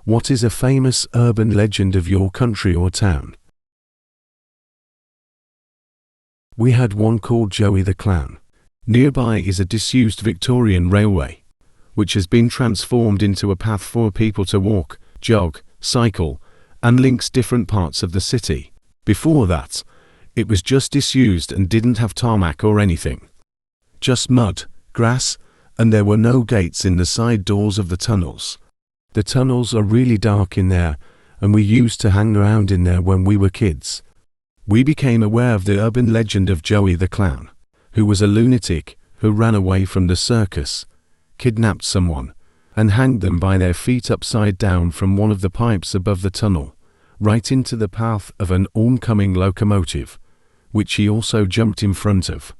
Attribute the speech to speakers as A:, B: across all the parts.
A: What is a famous urban legend of your country or town? We had one called Joey the Clown. Nearby is a disused Victorian railway, which has been transformed into a path for people to walk, jog, cycle, and links different parts of the city. Before that, it was just disused and didn't have tarmac or anything. Just mud, grass, and there were no gates in the side doors of the tunnels. The tunnels are really dark in there, and we used to hang around in there when we were kids. We became aware of the urban legend of Joey the Clown, who was a lunatic who ran away from the circus, kidnapped someone, and hanged them by their feet upside down from one of the pipes above the tunnel, right into the path of an oncoming locomotive, which he also jumped in front of.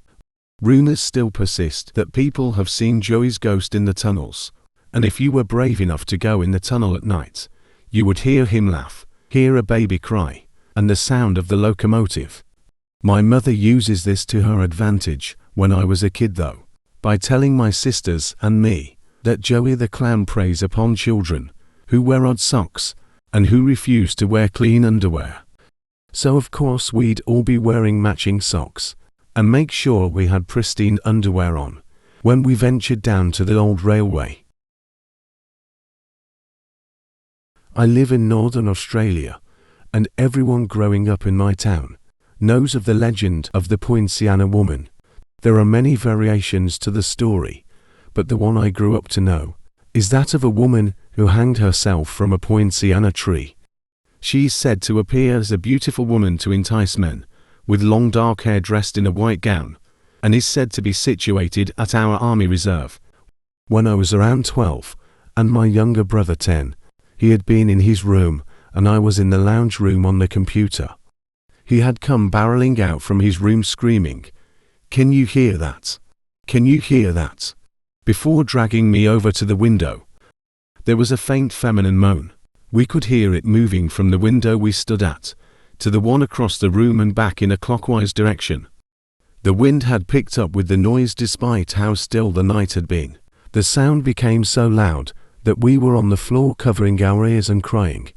A: Rumors still persist that people have seen Joey's ghost in the tunnels, and if you were brave enough to go in the tunnel at night, you would hear him laugh, hear a baby cry, and the sound of the locomotive. My mother uses this to her advantage when I was a kid though, by telling my sisters and me that Joey the Clown preys upon children who wear odd socks and who refuse to wear clean underwear. So of course we'd all be wearing matching socks and make sure we had pristine underwear on when we ventured down to the old railway. I live in Northern Australia, and everyone growing up in my town knows of the legend of the Poinciana woman. There are many variations to the story, but the one I grew up to know is that of a woman who hanged herself from a Poinciana tree. She is said to appear as a beautiful woman to entice men, with long dark hair dressed in a white gown, and is said to be situated at our Army Reserve. When I was around 12, and my younger brother 10, he had been in his room, and I was in the lounge room on the computer. He had come barreling out from his room screaming, "Can you hear that? Can you hear that?" before dragging me over to the window. There was a faint feminine moan. We could hear it moving from the window we stood at, to the one across the room and back in a clockwise direction. The wind had picked up with the noise despite how still the night had been. The sound became so loud that we were on the floor covering our ears and crying.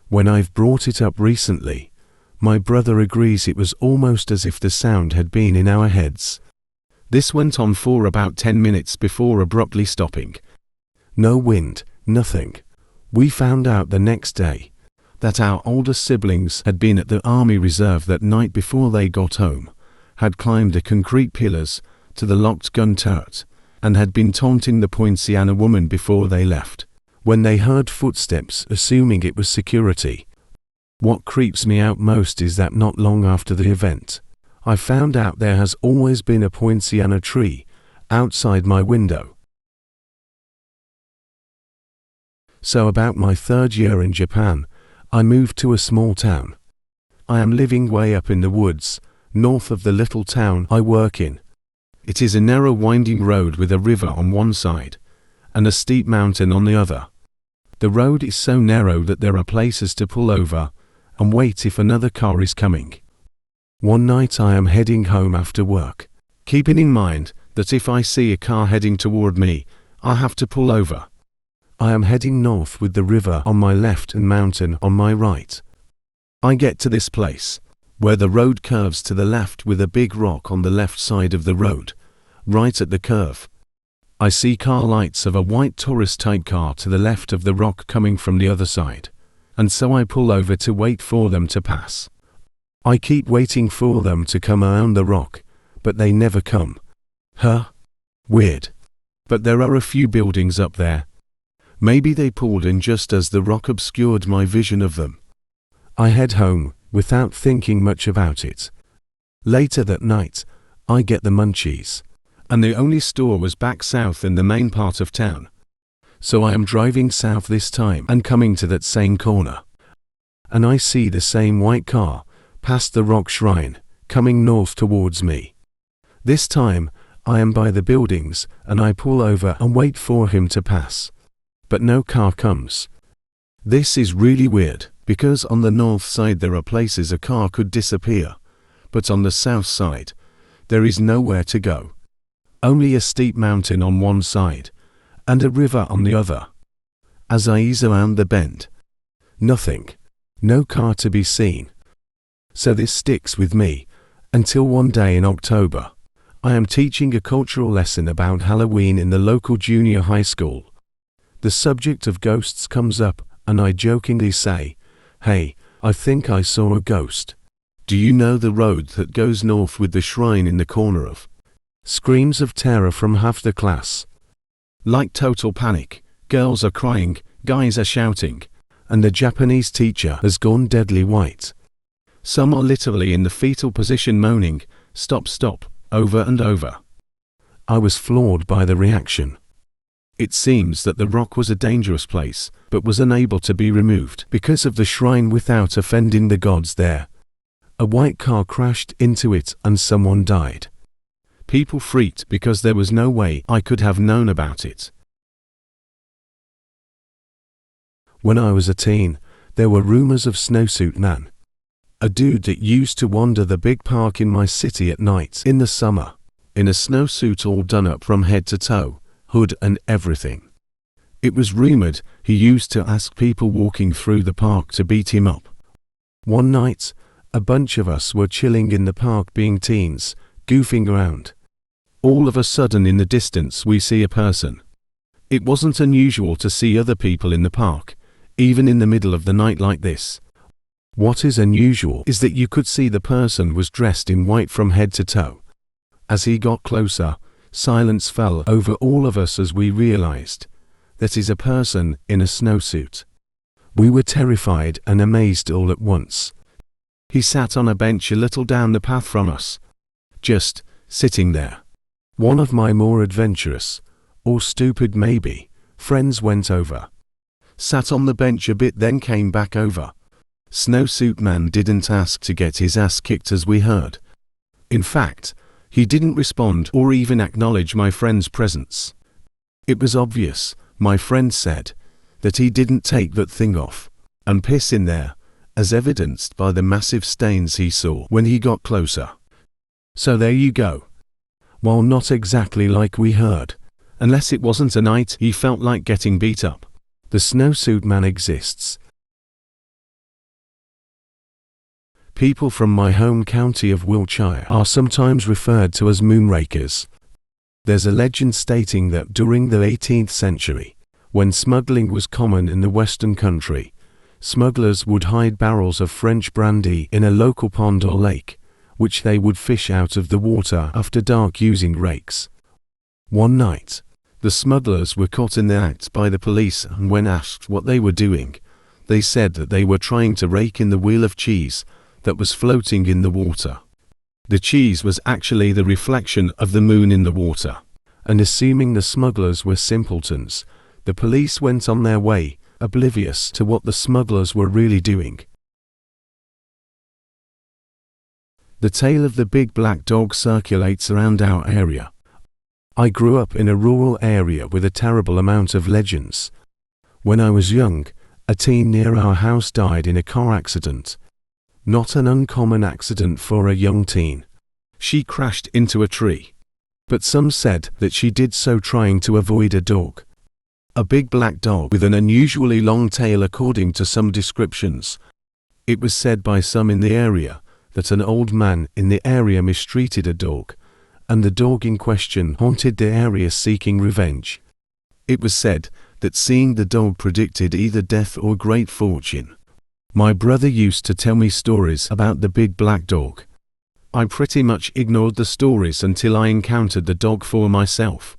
A: When I've brought it up recently, my brother agrees it was almost as if the sound had been in our heads. This went on for about 10 minutes before abruptly stopping. No wind, nothing. We found out the next day that our older siblings had been at the Army Reserve that night before they got home, had climbed the concrete pillars to the locked gun turret, and had been taunting the Poinciana woman before they left, when they heard footsteps, assuming it was security. What creeps me out most is that not long after the event, I found out there has always been a Poinciana tree outside my window. So about my 3rd year in Japan, I moved to a small town. I am living way up in the woods, north of the little town I work in. It is a narrow winding road with a river on one side, and a steep mountain on the other. The road is so narrow that there are places to pull over and wait if another car is coming. One night I am heading home after work, keeping in mind that if I see a car heading toward me, I have to pull over. I am heading north with the river on my left and mountain on my right. I get to this place, where the road curves to the left with a big rock on the left side of the road, right at the curve. I see car lights of a white tourist-type car to the left of the rock coming from the other side, and so I pull over to wait for them to pass. I keep waiting for them to come around the rock, but they never come. Weird. But there are a few buildings up there. Maybe they pulled in just as the rock obscured my vision of them. I head home, without thinking much about it. Later that night, I get the munchies, and the only store was back south in the main part of town. So I am driving south this time and coming to that same corner. And I see the same white car, past the rock shrine, coming north towards me. This time, I am by the buildings, and I pull over and wait for him to pass. But no car comes. This is really weird, because on the north side there are places a car could disappear, but on the south side, there is nowhere to go. Only a steep mountain on one side, and a river on the other. as I ease around the bend. Nothing. No car to be seen. So this sticks with me, until one day in October, I am teaching a cultural lesson about Halloween in the local junior high school. The subject of ghosts comes up, and I jokingly say, "Hey, I think I saw a ghost. Do you know the road that goes north with the shrine in the corner of?" Screams of terror from half the class. Like total panic, girls are crying, guys are shouting, and the Japanese teacher has gone deadly white. Some are literally in the fetal position moaning, "Stop, stop," over and over. I was floored by the reaction. It seems that the rock was a dangerous place, but was unable to be removed because of the shrine without offending the gods there. A white car crashed into it and someone died. People freaked because there was no way I could have known about it. When I was a teen, there were rumors of Snowsuit Man, a dude that used to wander the big park in my city at night in the summer, in a snowsuit all done up from head to toe, hood and everything. It was rumored he used to ask people walking through the park to beat him up. One night, a bunch of us were chilling in the park being teens, goofing around. All of a sudden in the distance we see a person. It wasn't unusual to see other people in the park, even in the middle of the night like this. What is unusual is that you could see the person was dressed in white from head to toe. As he got closer, silence fell over all of us as we realized that is a person in a snowsuit. We were terrified and amazed all at once. He sat on a bench a little down the path from us, just sitting there. One of my more adventurous, or stupid maybe, friends went over, sat on the bench a bit, then came back over. Snowsuit Man didn't ask to get his ass kicked as we heard. In fact, he didn't respond or even acknowledge my friend's presence. It was obvious, my friend said, that he didn't take that thing off and piss in there, as evidenced by the massive stains he saw when he got closer. So there you go. While not exactly like we heard, unless it wasn't a night he felt like getting beat up, the Snowsuit Man exists. People from my home county of Wiltshire are sometimes referred to as moonrakers. There's a legend stating that during the 18th century, when smuggling was common in the western country, smugglers would hide barrels of French brandy in a local pond or lake, which they would fish out of the water after dark using rakes. One night, the smugglers were caught in the act by the police, and when asked what they were doing, they said that they were trying to rake in the wheel of cheese that was floating in the water. The cheese was actually the reflection of the moon in the water, and assuming the smugglers were simpletons, the police went on their way, oblivious to what the smugglers were really doing. The tale of the big black dog circulates around our area. I grew up in a rural area with a terrible amount of legends. When I was young, a teen near our house died in a car accident. Not an uncommon accident for a young teen. She crashed into a tree. But some said that she did so trying to avoid a dog. A big black dog with an unusually long tail according to some descriptions. It was said by some in the area that an old man in the area mistreated a dog, and the dog in question haunted the area seeking revenge. It was said that seeing the dog predicted either death or great fortune. My brother used to tell me stories about the big black dog. I pretty much ignored the stories until I encountered the dog for myself.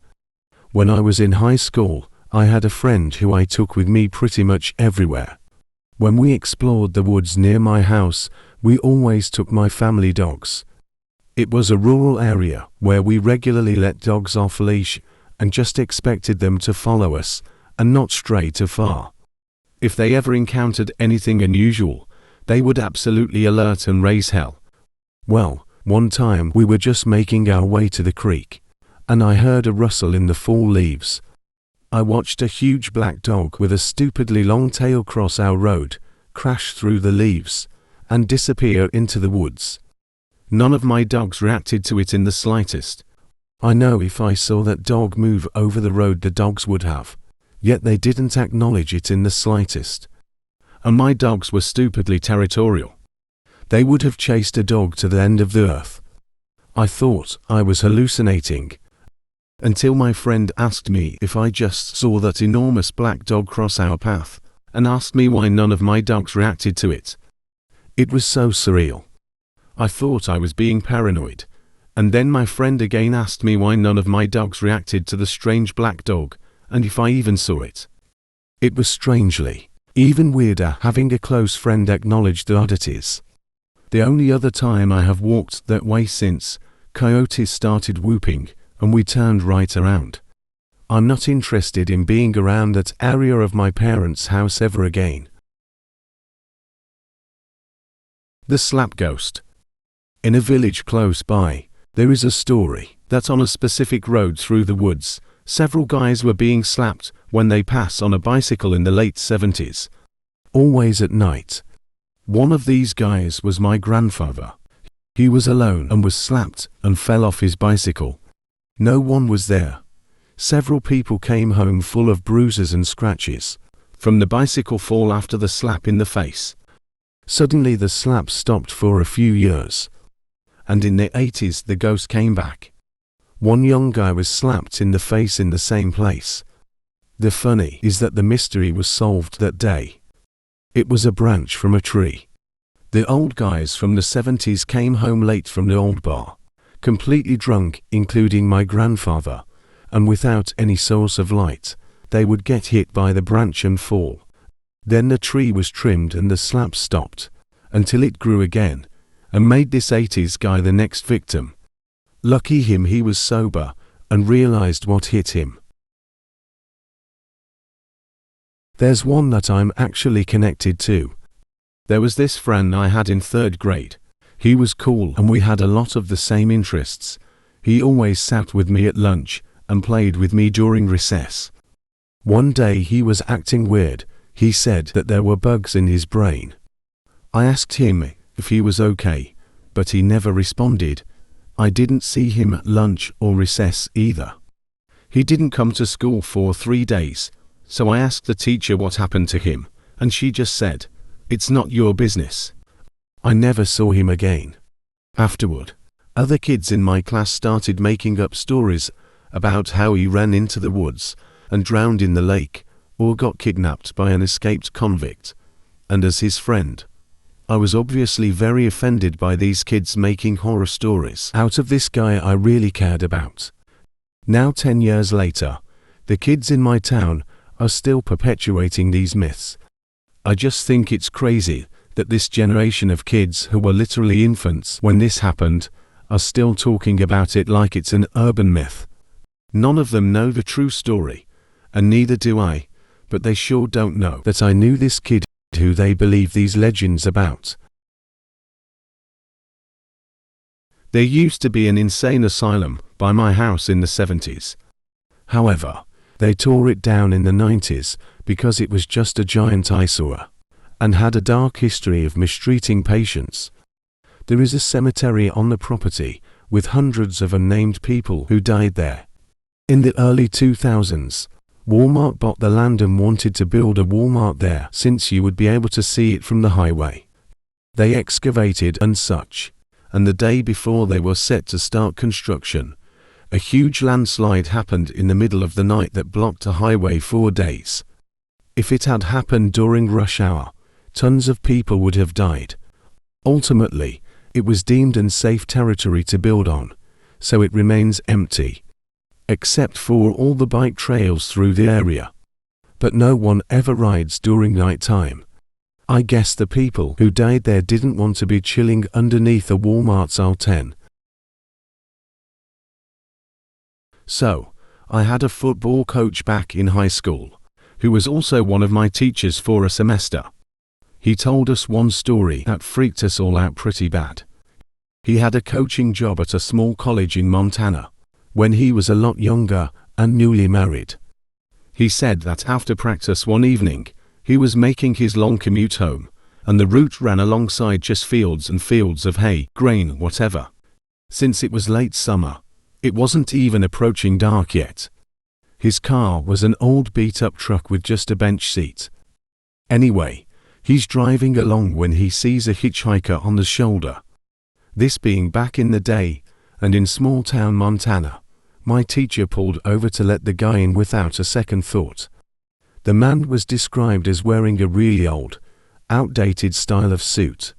A: When I was in high school, I had a friend who I took with me pretty much everywhere. When we explored the woods near my house, we always took my family dogs. It was a rural area where we regularly let dogs off leash and just expected them to follow us and not stray too far. If they ever encountered anything unusual, they would absolutely alert and raise hell. Well, one time we were just making our way to the creek, and I heard a rustle in the fall leaves. I watched a huge black dog with a stupidly long tail cross our road, crash through the leaves, and disappear into the woods. None of my dogs reacted to it in the slightest. I know if I saw that dog move over the road, the dogs would have yet they didn't acknowledge it in the slightest. And my dogs were stupidly territorial. They would have chased a dog to the end of the earth. I thought I was hallucinating, until my friend asked me if I just saw that enormous black dog cross our path, and asked me why none of my dogs reacted to it. It was so surreal. I thought I was being paranoid, and then my friend again asked me why none of my dogs reacted to the strange black dog, and if I even saw it. It was strangely, even weirder having a close friend acknowledge the oddities. The only other time I have walked that way since, coyotes started whooping, and we turned right around. I'm not interested in being around that area of my parents' house ever again. The Slap Ghost. In a village close by, there is a story that on a specific road through the woods, several guys were being slapped when they pass on a bicycle in the late 70s. Always at night. One of these guys was my grandfather. He was alone and was slapped and fell off his bicycle. No one was there. Several people came home full of bruises and scratches from the bicycle fall after the slap in the face. Suddenly the slap stopped for a few years. And in the 80s the ghost came back. One young guy was slapped in the face in the same place. The funny is that the mystery was solved that day. It was a branch from a tree. The old guys from the 70s came home late from the old bar, completely drunk, including my grandfather, and without any source of light. They would get hit by the branch and fall. Then the tree was trimmed and the slap stopped, until it grew again, and made this 80s guy the next victim. Lucky him, he was sober, and realized what hit him. There's one that I'm actually connected to. There was this friend I had in 3rd grade. He was cool and we had a lot of the same interests. He always sat with me at lunch and played with me during recess. One day he was acting weird. He said that there were bugs in his brain. I asked him if he was okay, but he never responded. I didn't see him at lunch or recess either. He didn't come to school for 3 days. So I asked the teacher what happened to him, and she just said, "It's not your business." I never saw him again. Afterward, other kids in my class started making up stories about how he ran into the woods and drowned in the lake, or got kidnapped by an escaped convict. And as his friend, I was obviously very offended by these kids making horror stories out of this guy I really cared about. Now 10 years later, the kids in my town are still perpetuating these myths. I just think it's crazy that this generation of kids who were literally infants when this happened are still talking about it like it's an urban myth. None of them know the true story, and neither do I, but they sure don't know that I knew this kid who they believe these legends about. There used to be an insane asylum by my house in the 70s. However, they tore it down in the 90s because it was just a giant eyesore, and had a dark history of mistreating patients. There is a cemetery on the property, with hundreds of unnamed people who died there. In the early 2000s, Walmart bought the land and wanted to build a Walmart there since you would be able to see it from the highway. They excavated and such, and the day before they were set to start construction, a huge landslide happened in the middle of the night that blocked the highway for days. If it had happened during rush hour, tons of people would have died. Ultimately, it was deemed unsafe territory to build on, so it remains empty, except for all the bike trails through the area. But no one ever rides during night time. I guess the people who died there didn't want to be chilling underneath a Walmart's aisle 10. So, I had a football coach back in high school, who was also one of my teachers for a semester. He told us one story that freaked us all out pretty bad. He had a coaching job at a small college in Montana, when he was a lot younger and newly married. He said that after practice one evening, he was making his long commute home, and the route ran alongside just fields and fields of hay, grain, whatever. Since it was late summer, it wasn't even approaching dark yet. His car was an old beat-up truck with just a bench seat. Anyway, he's driving along when he sees a hitchhiker on the shoulder. This being back in the day, and in small-town Montana, my teacher pulled over to let the guy in without a second thought. The man was described as wearing a really old, outdated style of suit.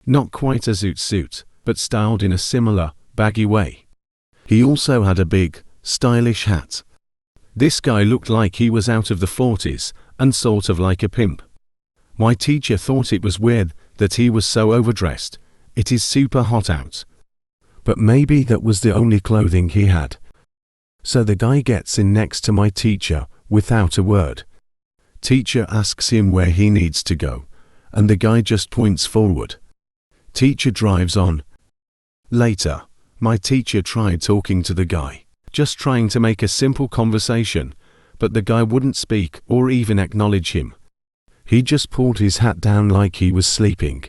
A: Not quite a zoot suit, but styled in a similar, baggy way. He also had a big, stylish hat. This guy looked like he was out of the 40s, and sort of like a pimp. My teacher thought it was weird that he was so overdressed. It is super hot out. But maybe that was the only clothing he had. So the guy gets in next to my teacher, without a word. Teacher asks him where he needs to go, and the guy just points forward. Teacher drives on. Later, my teacher tried talking to the guy, just trying to make a simple conversation, but the guy wouldn't speak or even acknowledge him. He just pulled his hat down like he was sleeping.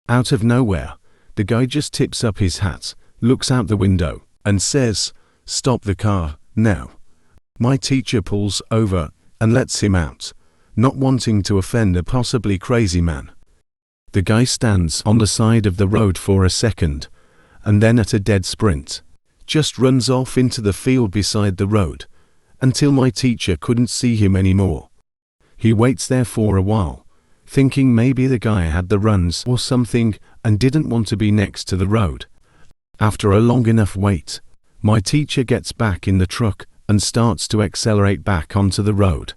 A: Out of nowhere, the guy just tips up his hat, looks out the window, and says, "Stop the car, now." My teacher pulls over and lets him out, not wanting to offend a possibly crazy man. The guy stands on the side of the road for a second, and then at a dead sprint, just runs off into the field beside the road, until my teacher couldn't see him anymore. He waits there for a while, thinking maybe the guy had the runs or something and didn't want to be next to the road. After a long enough wait, my teacher gets back in the truck and starts to accelerate back onto the road.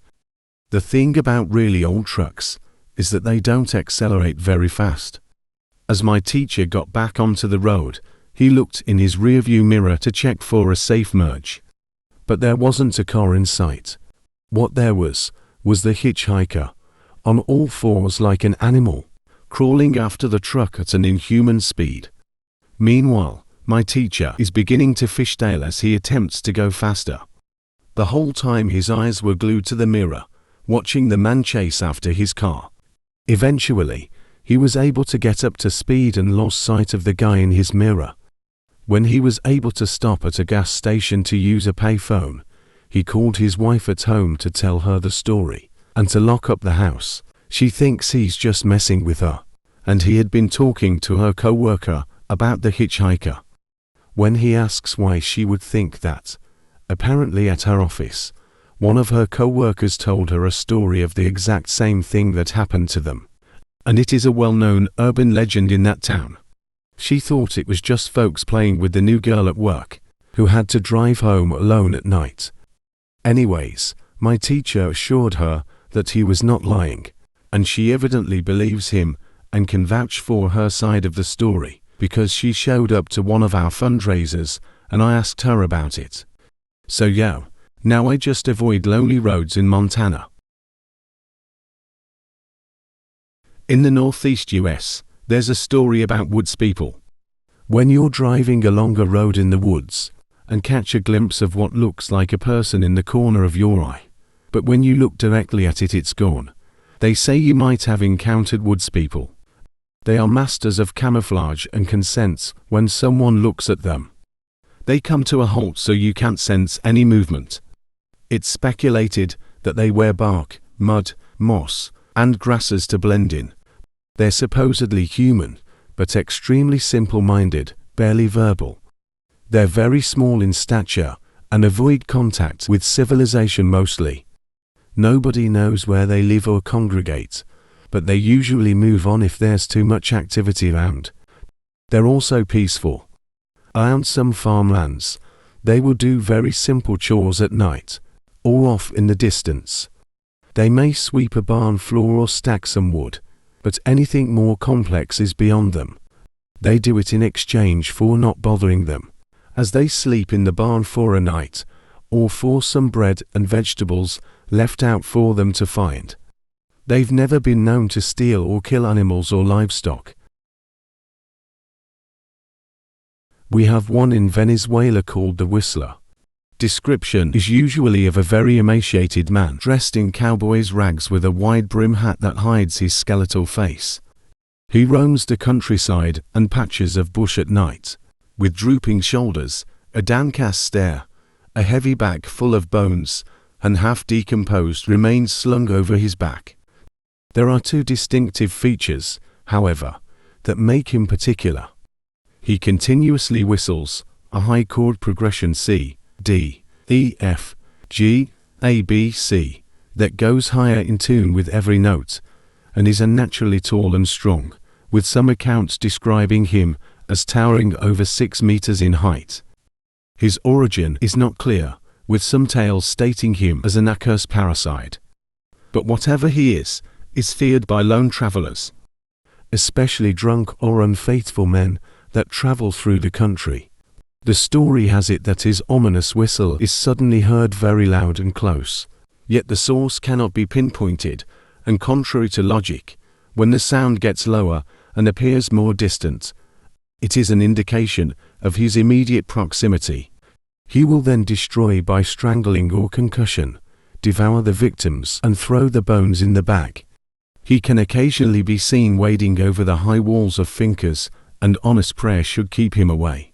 A: The thing about really old trucks is that they don't accelerate very fast. As my teacher got back onto the road, he looked in his rearview mirror to check for a safe merge. But there wasn't a car in sight. What there was the hitchhiker, on all fours like an animal, crawling after the truck at an inhuman speed. Meanwhile, my teacher is beginning to fishtail as he attempts to go faster. The whole time his eyes were glued to the mirror, watching the man chase after his car. Eventually, he was able to get up to speed and lost sight of the guy in his mirror. When he was able to stop at a gas station to use a payphone, he called his wife at home to tell her the story, and to lock up the house. She thinks he's just messing with her, and he had been talking to her co-worker about the hitchhiker. When he asks why she would think that, apparently at her office, one of her co-workers told her a story of the exact same thing that happened to them, and it is a well-known urban legend in that town. She thought it was just folks playing with the new girl at work, who had to drive home alone at night. Anyways, my teacher assured her that he was not lying, and she evidently believes him and can vouch for her side of the story, because she showed up to one of our fundraisers and I asked her about it. So yeah, now I just avoid lonely roads in Montana. In the Northeast US, there's a story about woods people. When you're driving along a road in the woods, and catch a glimpse of what looks like a person in the corner of your eye, but when you look directly at it, it's gone. They say you might have encountered woods people. They are masters of camouflage and can sense when someone looks at them. They come to a halt so you can't sense any movement. It's speculated that they wear bark, mud, moss, and grasses to blend in. They're supposedly human, but extremely simple-minded, barely verbal. They're very small in stature and avoid contact with civilization mostly. Nobody knows where they live or congregate, but they usually move on if there's too much activity around. They're also peaceful. On some farmlands, they will do very simple chores at night, or off in the distance. They may sweep a barn floor or stack some wood, but anything more complex is beyond them. They do it in exchange for not bothering them, as they sleep in the barn for a night, or for some bread and vegetables left out for them to find. They've never been known to steal or kill animals or livestock. We have one in Venezuela called the Whistler. Description is usually of a very emaciated man dressed in cowboy's rags with a wide brim hat that hides his skeletal face. He roams the countryside and patches of bush at night, with drooping shoulders, a downcast stare, A heavy bag full of bones, and half decomposed, remains slung over his back. There are two distinctive features, however, that make him particular. He continuously whistles a high chord progression C, D, E, F, G, A, B, C, that goes higher in tune with every note, and is unnaturally tall and strong, with some accounts describing him as towering over 6 meters in height. His origin is not clear, with some tales stating him as an accursed parasite. But whatever he is feared by lone travelers, especially drunk or unfaithful men that travel through the country. The story has it that his ominous whistle is suddenly heard very loud and close, yet the source cannot be pinpointed, and contrary to logic, when the sound gets lower and appears more distant, it is an indication of his immediate proximity. He will then destroy by strangling or concussion, devour the victims and throw the bones in the bag. He can occasionally be seen wading over the high walls of fincas, and honest prayer should keep him away.